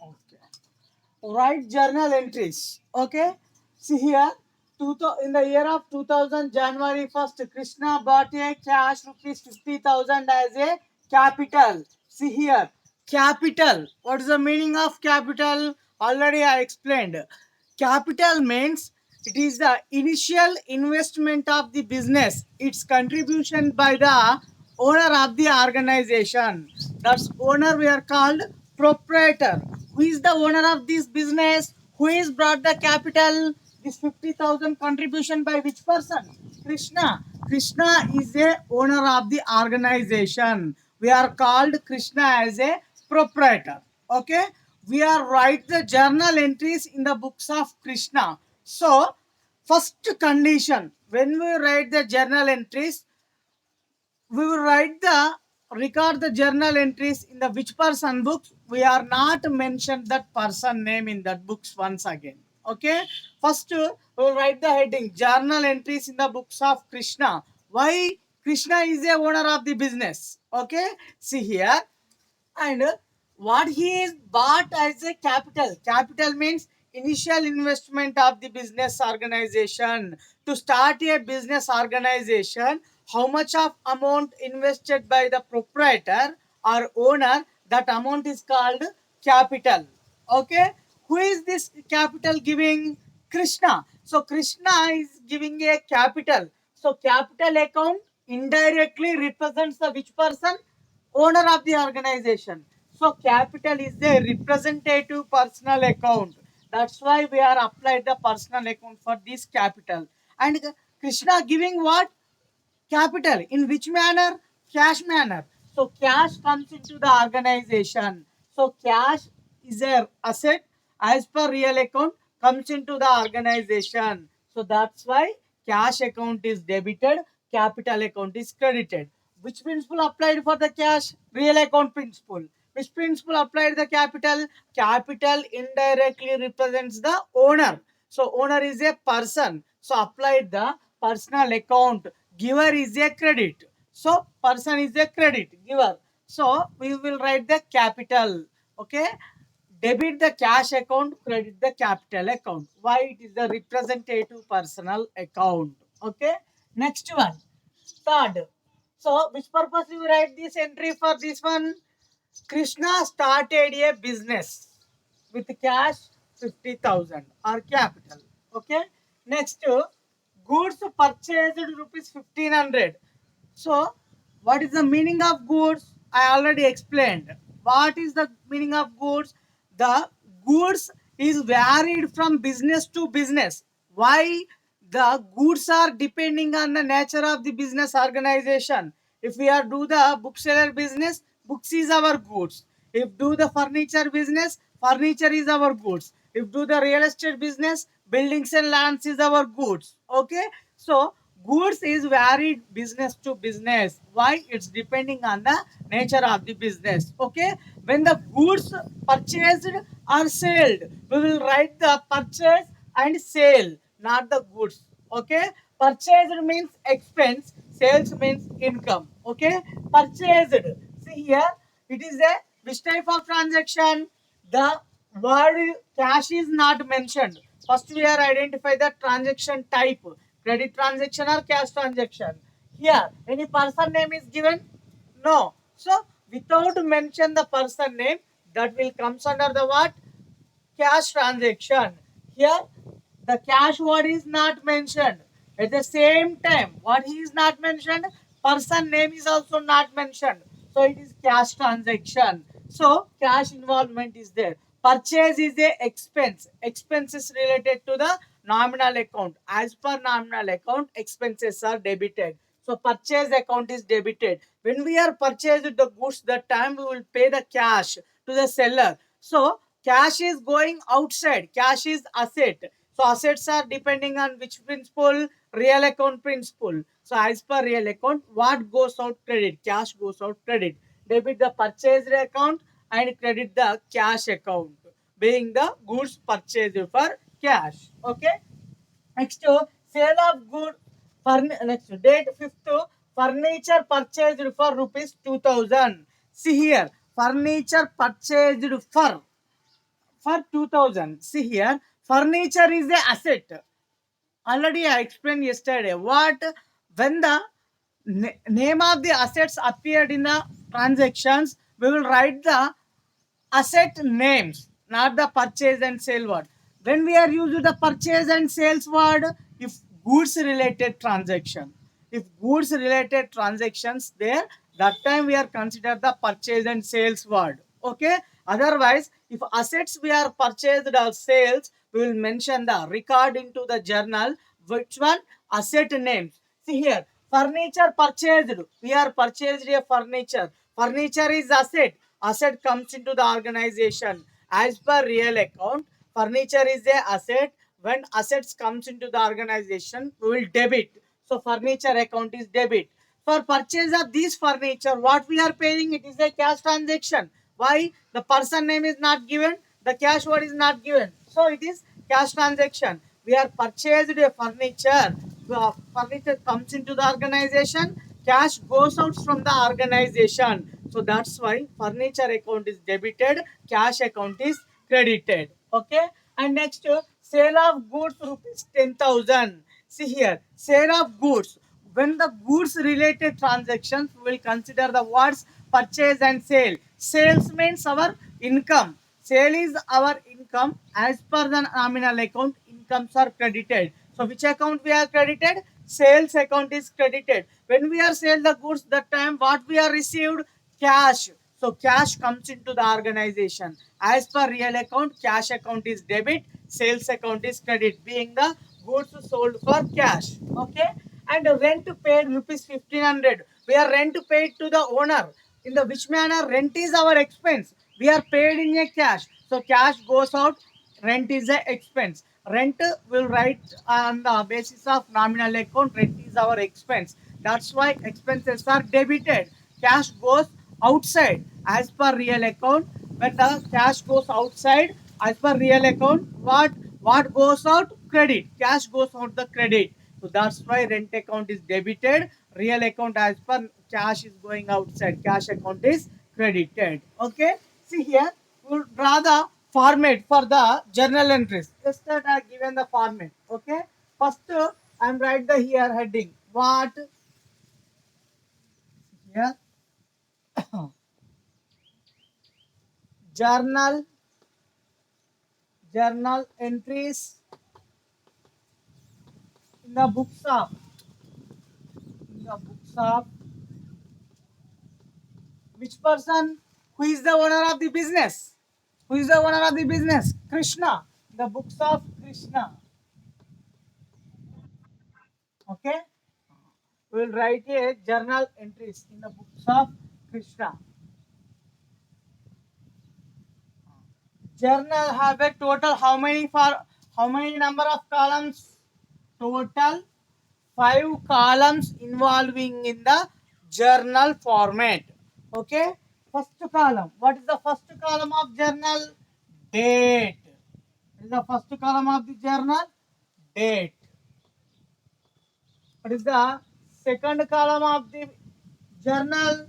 Okay. Write journal entries. Okay. See here. In the year of 2000, January 1st, Krishna bought a cash rupees 50,000 as a capital. See here. Capital. What is the meaning of capital? Already I explained. Capital means it is the initial investment of the business. Its contribution by the owner of the organization. That's owner we are called proprietor. Who is the owner of this business? Who is brought the capital? This 50,000 contribution by which person? Krishna. Krishna is the owner of the organization. We are called Krishna as a proprietor. Okay. We are write the journal entries in the books of Krishna. So, first condition when we write the journal entries, we will write the record the journal entries in the which person books. We are not mention that person name in that books once again. Okay. First, we will write the heading journal entries in the books of Krishna. Why? Krishna is the owner of the business. Okay. See here. And what he is bought as a capital. Capital means initial investment of the business organization. To start a business organization, how much of amount invested by the proprietor or owner, that amount is called capital. Okay. Who is this capital giving? Krishna. So Krishna is giving a capital. So capital account indirectly represents the which person? Owner of the organization. So capital is the representative personal account. That's why we are applied the personal account for this capital. And Krishna giving what? Capital. In which manner? Cash manner. So cash comes into the organization. So cash is a asset as per real account comes into the organization. So that's why cash account is debited, capital account is credited. Which principle applied for the cash? Real account principle. Which principle applied the capital? Capital indirectly represents the owner. So owner is a person. So applied the personal account. Giver is a credit. So person is a credit. Giver. So we will write the capital. Okay. Debit the cash account, credit the capital account. Why? It is the representative personal account. Okay. Next one. Third. So which purpose you write this entry for this one? Krishna started a business with cash 50,000 or capital. Okay. Next, goods purchased rupees 1500. So, what is the meaning of goods? I already explained. What is the meaning of goods? The goods is varied from business to business. Why? The goods are depending on the nature of the business organization. If we are do the bookseller business, books is our goods. If do the furniture business, furniture is our goods. If do the real estate business, buildings and lands is our goods. Okay. So goods is varied business to business. Why? It's depending on the nature of the business. Okay. When the goods purchased or sold, we will write the purchase and sale, not the goods. Okay. Purchased means expense, sales means income. Okay. Purchased. See here, it is a which type of transaction? The word cash is not mentioned. First we are identify the transaction type, credit transaction or cash transaction. Here, any person name is given? No. So without mention the person name, that will comes under the what? Cash transaction. Here, the cash word is not mentioned. At the same time, what he is not mentioned, person name is also not mentioned. So it is cash transaction. So cash involvement is there. Purchase is a expense. Expenses related to the nominal account. As per nominal account, expenses are debited. So purchase account is debited. When we are purchased the goods, that time we will pay the cash to the seller. So cash is going outside. Cash is asset. So assets are depending on which principle? Real account principle. So as per real account, what goes out? Credit. Cash goes out credit. Debit the purchased account and credit the cash account, being the goods purchased for cash. Okay. Next, sale of good. Next date 5th, furniture purchased for rupees 2000. See here, furniture purchased for. for 2000. See here, furniture is a asset. Already I explained yesterday what when the name of the assets appeared in the transactions, we will write the asset names, not the purchase and sale word. When we are using the purchase and sales word, if goods related transaction, if goods related transactions there, that time we are consider the purchase and sales word. Okay. Otherwise, if assets we are purchased or sales, we will mention the record into the journal. Which one? Asset names. See here, furniture purchased. We are purchased a furniture. Furniture is asset. Asset comes into the organization. As per real account, furniture is a asset. When assets comes into the organization, we will debit. So furniture account is debit. For purchase of this furniture, what we are paying, it is a cash transaction. Why? The person name is not given, the cash word is not given. So it is cash transaction. We are purchased a furniture. The furniture comes into the organization, cash goes out from the organization. So that's why furniture account is debited, cash account is credited. Okay. And next, sale of goods rupees 10,000. See here, sale of goods. When the goods related transactions, we will consider the words purchase and sale. Sales means our income. Sale is our income. As per the nominal account, incomes are credited. So which account we are credited? Sales account is credited. When we are sell the goods, that time what we are received? Cash. So cash comes into the organization. As per real account, cash account is debit, sales account is credit, being the goods sold for cash. Okay. And rent paid rupees 1500. We are rent paid to the owner. In the which manner? Rent is our expense. We are paid in a cash. So cash goes out. Rent is a expense. Rent will write on the basis of nominal account. Rent is our expense. That's why expenses are debited. Cash goes outside as per real account. When the cash goes outside as per real account, what goes out? Credit. Cash goes out the credit. So that's why rent account is debited. Real account as per cash is going outside. Cash account is credited. Okay. See here, we'll draw the format for the journal entries. Just that I given the format. Okay. First, I'm write the here heading. What here? journal journal entries in the books of which person? Who is the owner of the business? Who is the owner of the business? Krishna. The books of Krishna. Okay. We will write a journal entries in the books of Krishna. Journal have a total how many number of columns? Total 5 columns involving in the journal format. Okay. First column. What is the first column of journal? Date. What is the first column of the journal? Date. What is the second column of the journal?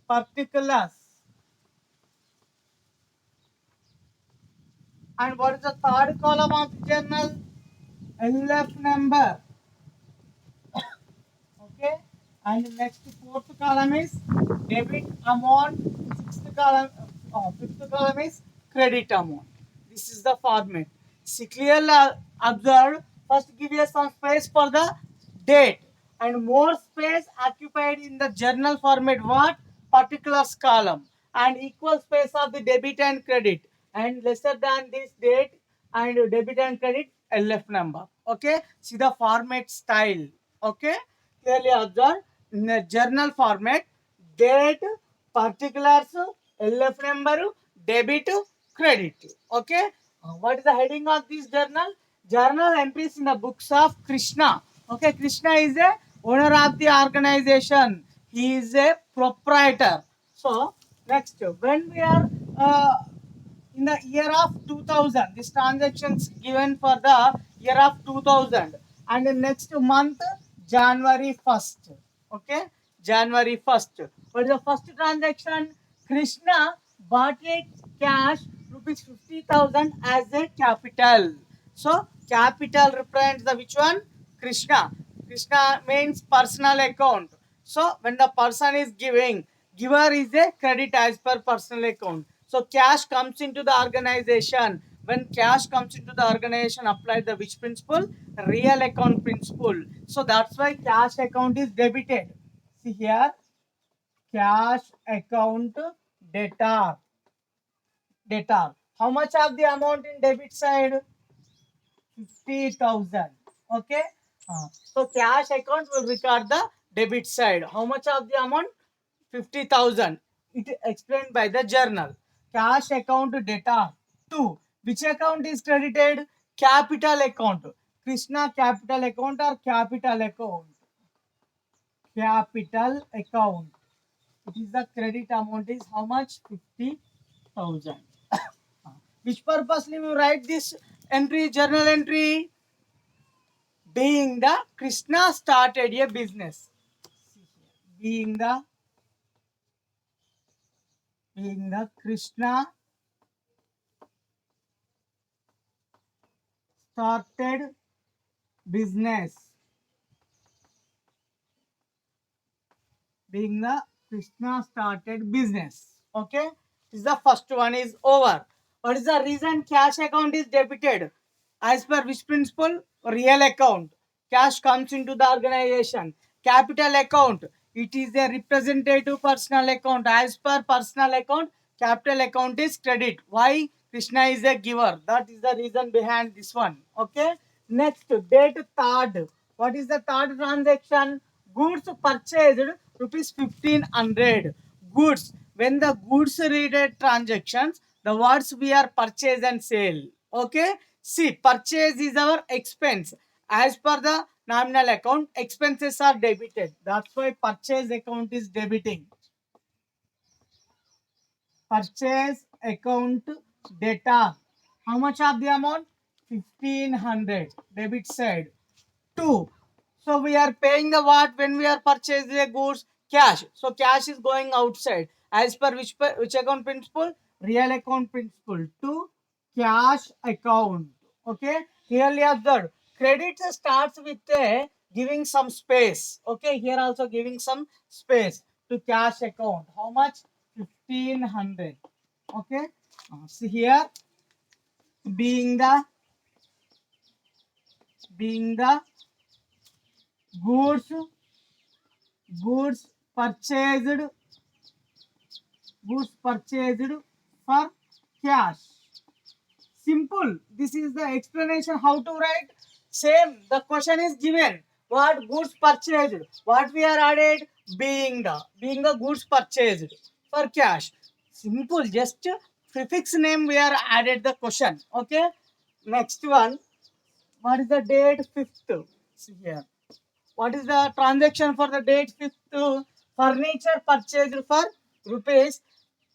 Particulars. And what is the third column of the journal? LF number. Okay. And next fourth column is debit amount. Fifth column is credit amount. This is the format. See clearly observed. First give you some space for the date and more space occupied in the journal format. What? Particulars column and equal space of the debit and credit and lesser than this date and debit and credit LF number. Okay. See the format style. Okay. Clearly observe in the journal format date, particulars, LF number, debit, credit. Okay. What is the heading of this journal? Journal entries in the books of Krishna. Okay. Krishna is a owner of the organization. He is a proprietor. So next, when we are in the year of 2000, this transactions given for the year of 2000 and the next month January 1st. Okay. January 1st. What is the first transaction? Krishna bought a cash rupees 50,000 as a capital. So capital represents the which one? Krishna. Krishna means personal account. So when the person is giving, giver is a credit as per personal account. So cash comes into the organization. When cash comes into the organization, apply the which principle? Real account principle. So that's why cash account is debited. See here, cash account debtor. Debtor. How much of the amount in debit side? 50,000. Okay. So cash account will record the debit side. How much of the amount? 50,000. It is explained by the journal. Cash account debtor. 2. Which account is credited? Capital account. Krishna capital account or capital account? Capital account. It is the credit amount is how much? 50,000. Which purposely we write this entry, journal entry? Being the Krishna started a business. Being the Krishna started business. Being the Krishna started business. Okay. This is the first one is over. What is the reason cash account is debited? As per which principle? Real account. Cash comes into the organization. Capital account. It is a representative personal account. As per personal account, capital account is credit. Why? Krishna is a giver. That is the reason behind this one. Okay. Next, date third. What is the third transaction? Goods purchased rupees 1500. Goods. When the goods related transactions, the words we are purchase and sale. Okay. See, purchase is our expense. As per the nominal account, expenses are debited. That's why purchase account is debiting. Purchase account data. How much of the amount? 1500. Debit side. 2. So we are paying the what when we are purchasing the goods? Cash. So cash is going outside. As per which account principle? Real account principle. 2. Cash account. Okay. Clearly observed. Credit starts with giving some space. Okay. Here also giving some space to cash account. How much? 1500. Okay. See here, being the goods purchased for cash. Simple. This is the explanation how to write. Same. The question is given. What goods purchased? What we are added? Being the goods purchased for cash. Simple. Just prefix name we are added the question. Okay. Next one. What is the date? 5th. See here. What is the transaction for the date 5th? Furniture purchased for rupees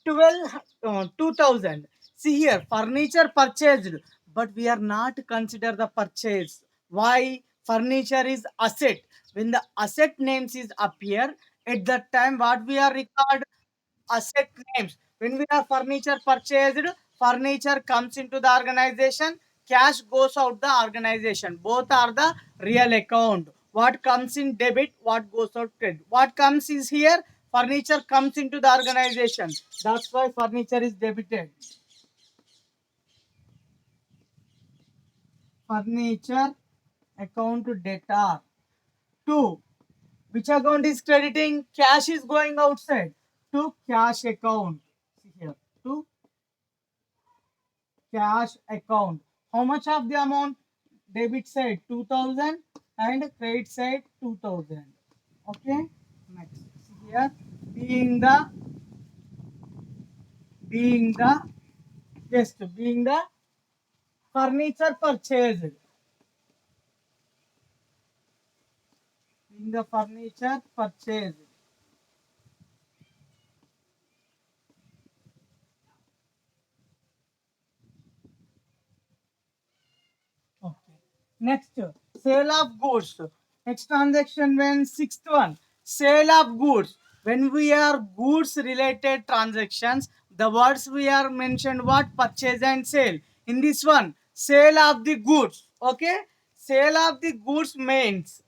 2000. See here, furniture purchased, but we are not consider the purchase. Why? Furniture is asset. When the asset names is appear, at that time what we are record? Asset names. When we are furniture purchased, furniture comes into the organization, cash goes out the organization. Both are the real account. What comes in debit, what goes out credit. What comes is here, furniture comes into the organization. That's why furniture is debited. Furniture account debtor. 2. Which account is crediting? Cash is going outside to cash account. See here. To cash account. How much of the amount? Debit side 2000 and credit side 2000. Okay. Next. See here. Being the furniture purchased. Being the furniture purchased. Okay. Next, sale of goods. Next transaction when 6th one. Sale of goods. When we are goods related transactions, The words we are mentioned what? Purchase and sale. In this one, sale of the goods. Okay, sale of the goods means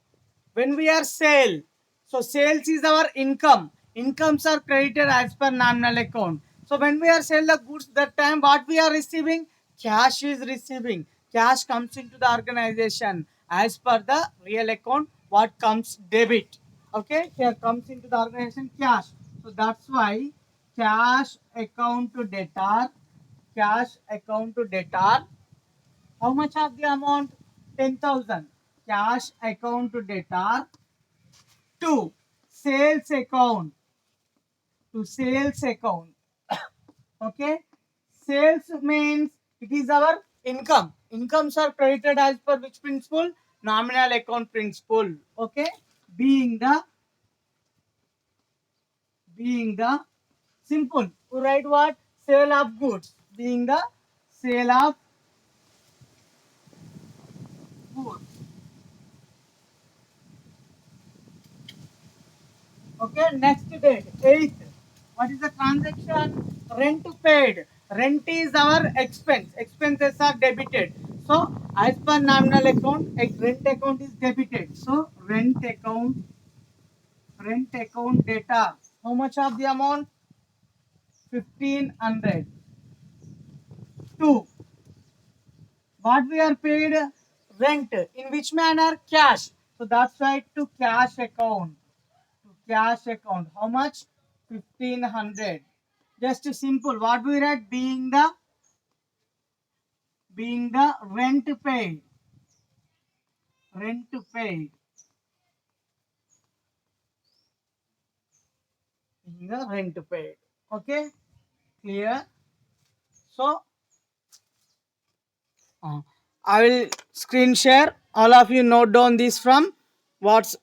when we are sale, so sales is our income. Incomes are credited as per nominal account. So when we are sell the goods, that time what we are receiving? Cash is receiving. Cash comes into the organization as per the real account. What comes? Debit. Okay, here comes into the organization cash. So that's why cash account to debtor. Cash account to debtor. How much of the amount? 10,000. Cash account to debtor. To sales account. To sales account. Okay. Sales means it is our income. Incomes are credited as per which principle? Nominal account principle. Okay. Being the being the simple. We write what? Sale of goods. Being the sale of goods. Okay, next date, 8th. What is the transaction? Rent paid. Rent is our expense. Expenses are debited. So, as per nominal account, rent account is debited. So, rent account data. How much of the amount? 1500. 2. What we are paid? Rent. In which manner? Cash. So, that's right, to cash account. To cash account. How much? 1500. Just simple. What we write? Being the rent paid. Rent paid. Being the rent paid. Okay? Clear? So I will screen share. All of you note down this from what's